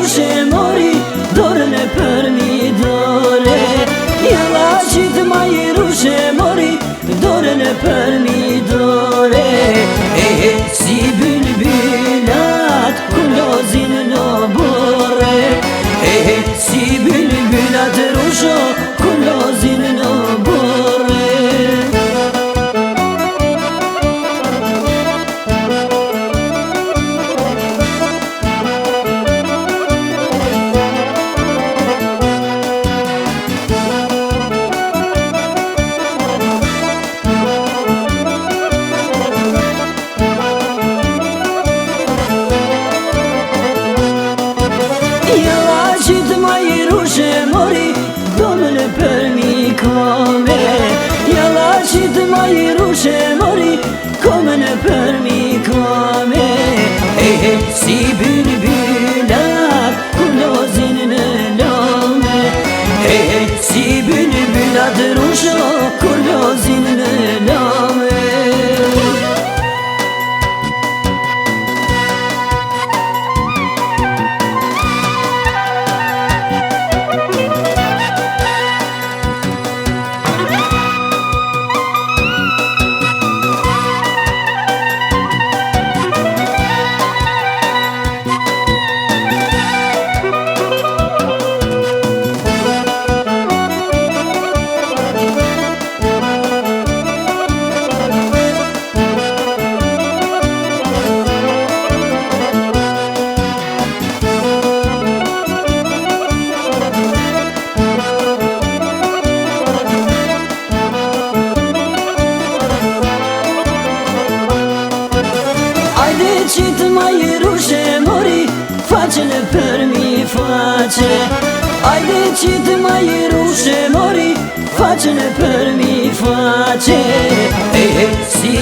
rushe mori dorën e për mi dore. Jella qit ma i rushe mori dorën e për mi dore. Si bülbülat kulozin në bore. Si bülbülat rusho kulozin në bore. Jella qit ma i rushe mori dorën e për mi kome. Jella qit ma i rushe mori komën e për mi kome. Si bülbülat kulozin në lome. Si bülbülat rusho kulozin në lome. Qit ma i rushe mori faqen e për mi faqe. Ajde qit ma i rushe mori faqen e për mi faqe. Si